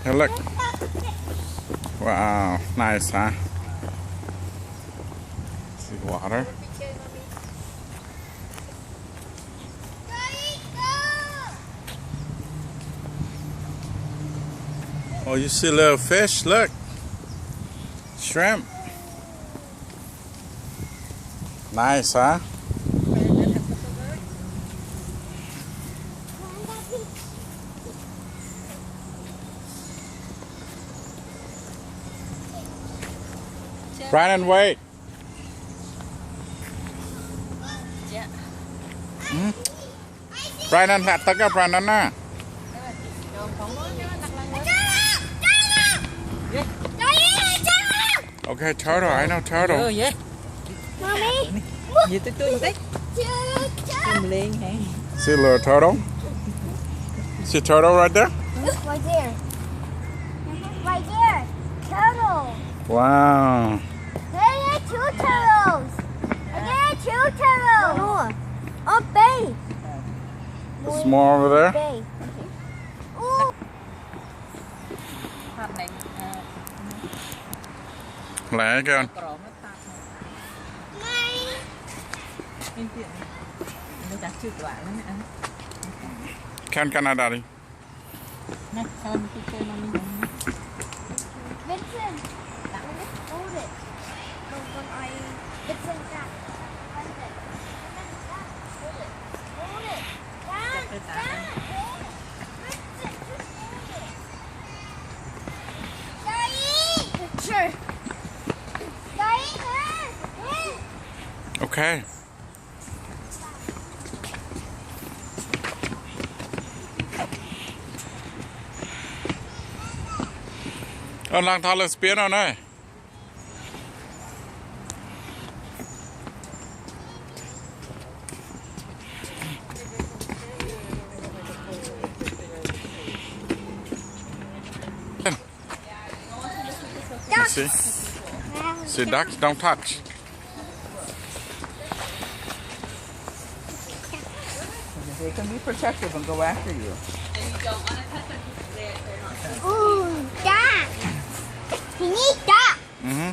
Hey, look. Wow, nice, huh? See water. Oh, you see little fish? Look. Shrimp. Nice, huh? Brandon, wait. Yeah. Brandon, hạt tất cả Brandon à. Okay, turtle. I know turtle. Yeah. Mommy. Gì tôi tí. Cầm lên hả? See a little turtle? See a turtle right there? Right there. Right there. Turtle. Wow. There are two turtles. There are two turtles. Oh, bay. There's more over there. Bay. Ooh. Hạt này Lẹ kìa. cỏ nó tạt. Bên tiện. Nó đặt chưa quả lắm nè. Can Canada đi. Này, sao mình chơi nó mình Vincent, hold it. When I Vincent, that. Hold it. Hold it. Hold it. Down. Down. Vincent, just hold it. Daddy. Sure. Daddy, here. Okay. Lang thọ lên spiên rồi này. See ducks, don't touch. They can be protective and go after you. Ooh, duck. We need duck. Mm-hmm.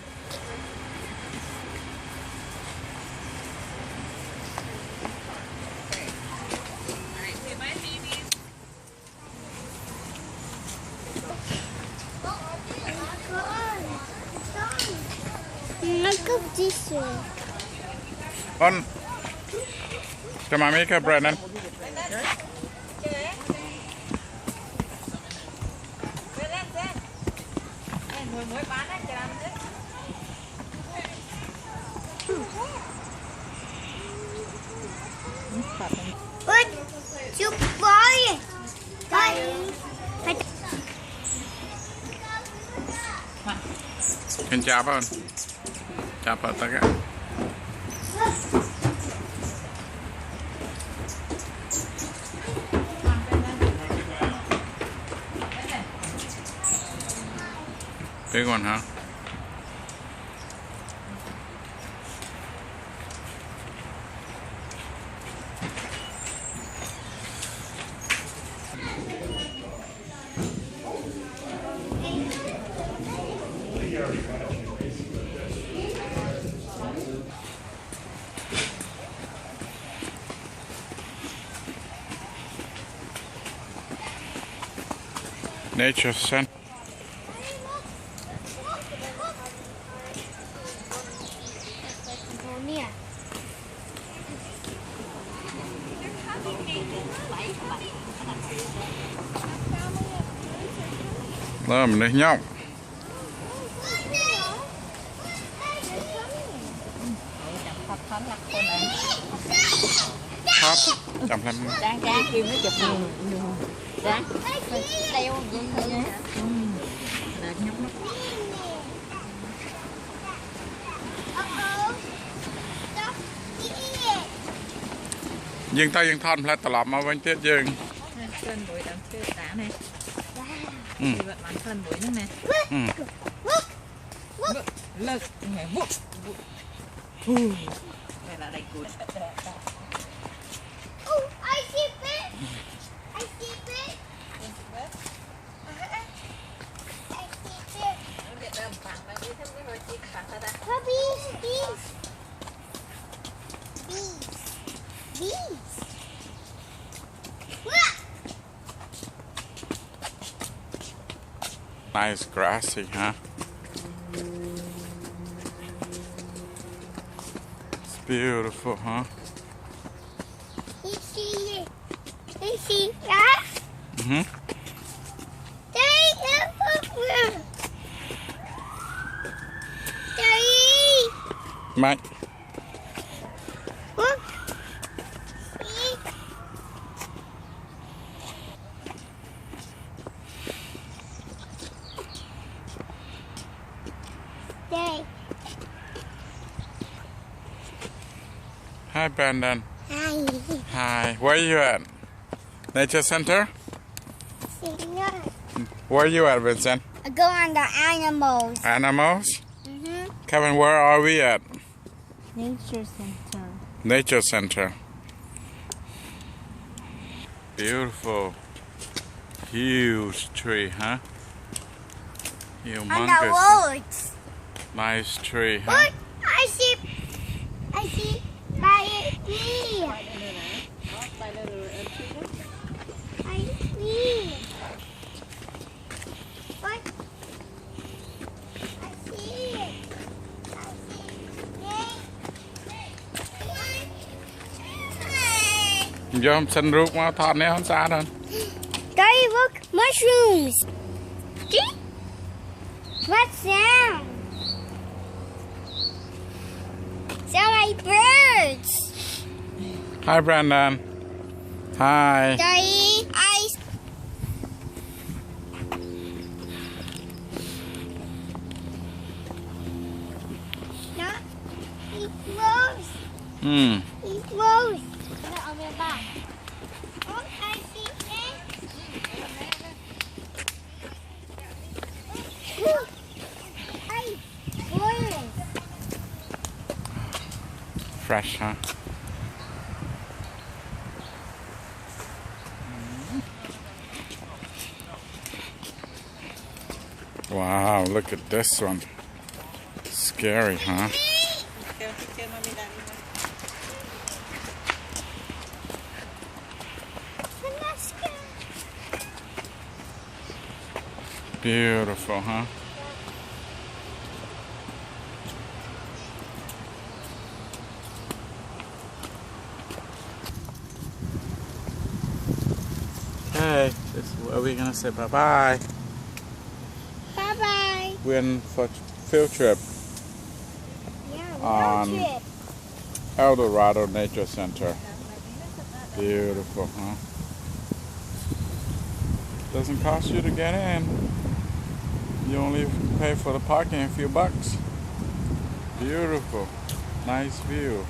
Look at this one. On. Come on, make a Brandon. Ôi, chụp bói. Can chop on. Chop out tất cả. Big one, huh? Nature Center. Đó, mình đi nhau. Hop, chậm lên. Trang kêu nó chụp nhiều. Trang, đeo vậy thôi nha. Là nhóc nó. Dương tay dương thon lại tập mà vẫn chết dương. Sơn bụi đằng chơi tả này. Thì bạn bắn sơn bụi nữa nè. Lực nhảy vụt. Đây là đánh cùi. I see fish. I see fish. Puppies, bees. Bees. Nice grassy, huh? It's beautiful, huh? You see that? Mm-hmm. Daddy! Mike. Look! See? Daddy. Hi, Brandon. Hi. Hi. Where are you at? Nature Center? Singer. Where are you at, Vincent? I go on the animals. Animals? Mm-hmm. Kevin, where are we at? Nature Center. Nature Center. Beautiful. Huge tree, huh? On the Humongous. roads. Nice tree, huh? Look! I see by me. I see. What? I see it. Vô xin rút mà thọt này không xa đâu. Daddy, look, mushrooms. See? What sound? Sound like birds. Hi, Brandon. Hi. Daddy, No, he close. Hmm. He close. Oh, I see it. Look. Forest. Fresh, huh? Wow, look at this one. Scary, huh? Beautiful, huh? Hey, this is where we're gonna say bye-bye. Bye-bye. We're in for field trip Yeah, On- road trip. Eldorado Nature Center. Beautiful, huh? Doesn't cost you to get in. You only pay for the parking a few bucks. Beautiful. Nice view.